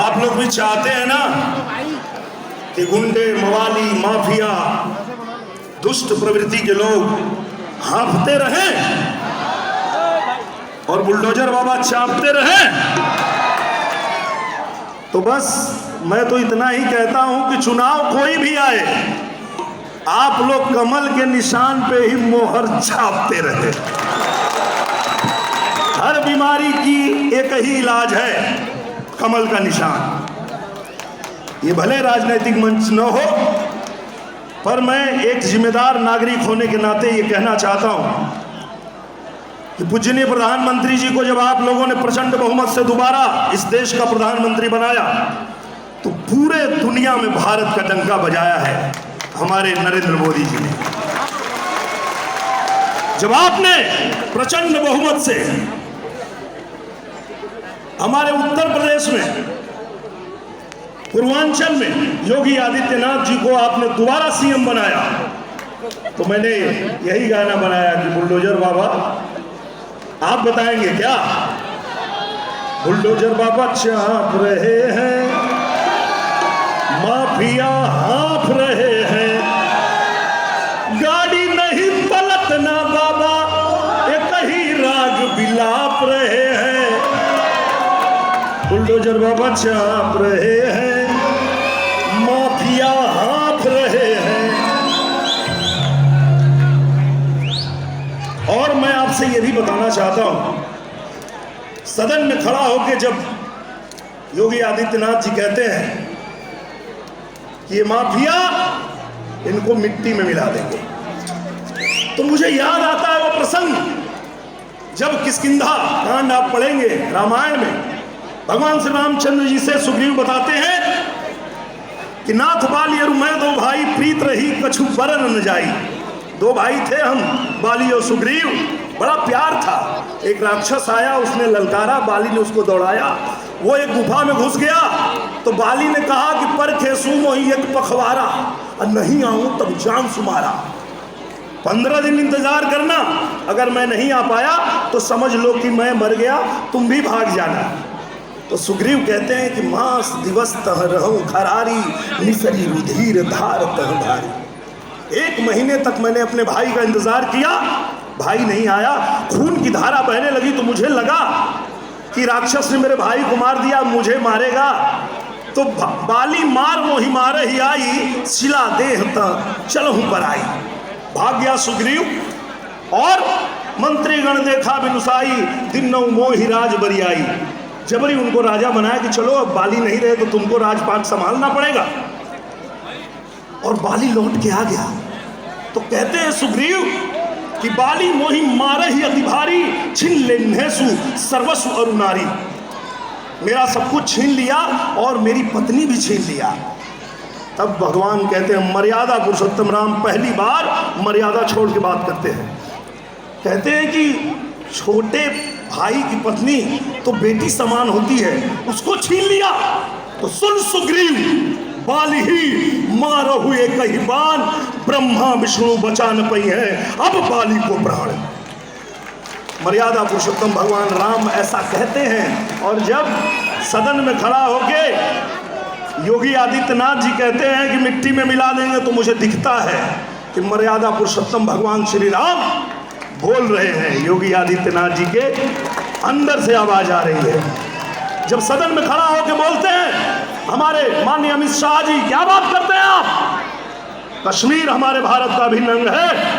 आप लोग भी चाहते हैं ना कि गुंडे, मवाली, माफिया, दुष्ट प्रवृत्ति के लोग हाँफते रहें और बुलडोजर बाबा चापते रहें। तो बस मैं तो इतना ही कहता हूं कि चुनाव कोई भी आए, आप लोग कमल के निशान पे ही मोहर छापते रहे। हर बीमारी की एक ही इलाज है, कमल का निशान। ये भले राजनीतिक मंच न हो, पर मैं एक जिम्मेदार नागरिक होने के नाते ये कहना चाहता हूं कि पूजनीय प्रधानमंत्री जी को जब आप लोगों ने प्रचंड बहुमत से दोबारा इस देश का प्रधानमंत्री बनाया, तो पूरे दुनिया में भारत का डंका बजाया है हमारे नरेंद्र मोदी जी ने। जब आपने प्रचंड बहुमत से हमारे उत्तर प्रदेश में, पूर्वांचल में योगी आदित्यनाथ जी को आपने दोबारा सीएम बनाया, तो मैंने यही गाना बनाया कि बुलडोजर बाबा आप बताएंगे क्या? बुलडोजर बाबा चाप रहे हैं, माफिया हाँफ रहे हैं, गाड़ी नहीं पलटना बाबा, एक ही राग बिलाप रहे हैं। बुलडोजर बाबा चाप रहे हैं, माफिया हाँफ रहे हैं। और मैं आपसे यह भी बताना चाहता हूं, सदन में खड़ा होकर जब योगी आदित्यनाथ जी कहते हैं कि ये माफिया इनको मिट्टी में मिला देंगे, तो मुझे याद आता है वो प्रसंग जब किष्किंधा कांड आप पढ़ेंगे रामायण में, भगवान श्री रामचंद्र जी से सुग्रीव बताते हैं कि नाथ बाली और मैं दो भाई, प्रीत रही कछु बरन न जाई। दो भाई थे हम, बाली और सुग्रीव, बड़ा प्यार था। एक राक्षस आया, उसने ललकारा, बाली ने उसको दौड़ाया, वो एक गुफा में घुस गया, तो बाली ने कहा कि पर खेसू मोही एक पखवारा, और नहीं आऊं तब जान सुमारा। 15 दिन इंतजार करना, अगर मैं नहीं आ पाया तो समझ लो कि मैं मर गया, तुम भी भाग जाना। तो सुग्रीव कहते हैं कि मास दिवस तह रहूं खरारी, निसरी रुधिर धार तह भारी। 1 महीने तक मैंने अपने भाई का इंतजार किया, भाई नहीं आया, खून की धारा बहने लगी, तो मुझे लगा कि राक्षस ने मेरे भाई को मार दिया, मुझे मारेगा। तो बाली मार मोहि मारे ही आई, शिला देह तह चलहूं पर आई। भाग गया सुग्रीव और मंत्रीगण देखा बिनुसाई, दिन्नौ मोहि राज बरियाई। जबरी उनको राजा बनाया कि चलो अब बाली नहीं रहे तो तुमको राजपाट संभालना पड़ेगा। और बाली लौट के आ गया, तो कहते हैं सुग्रीव कि बाली मोहि मारे ही अति भारी, छिन लेन्हेसु सर्वस्व अरुनारी। मेरा सब कुछ छीन लिया और मेरी पत्नी भी छीन लिया। तब भगवान कहते हैं, मर्यादा पुरुषोत्तम राम पहली बार मर्यादा छोड़ के बात करते हैं। कहते हैं कि छोटे भाई की पत्नी तो बेटी समान होती है, उसको छीन लिया। तो सुन सुग्रीव, बाली ही मारो हुए कही बान, ब्रह्मा विष्णु बचा न पई है अब बाली को प्राण। मर्यादा पुरुषोत्तम भगवान राम ऐसा कहते हैं। और जब सदन में खड़ा होके योगी आदित्यनाथ जी कहते हैं कि मिट्टी में मिला देंगे, तो मुझे दिखता है कि मर्यादा पुरुषोत्तम भगवान श्री राम बोल रहे हैं। योगी आदित्यनाथ जी के अंदर से आवाज आ रही है। जब सदन में खड़ा होकर बोलते हैं हमारे माननीय अमित शाह जी, क्या बात करते हैं आप? कश्मीर हमारे भारत का अभिन्न अंग है।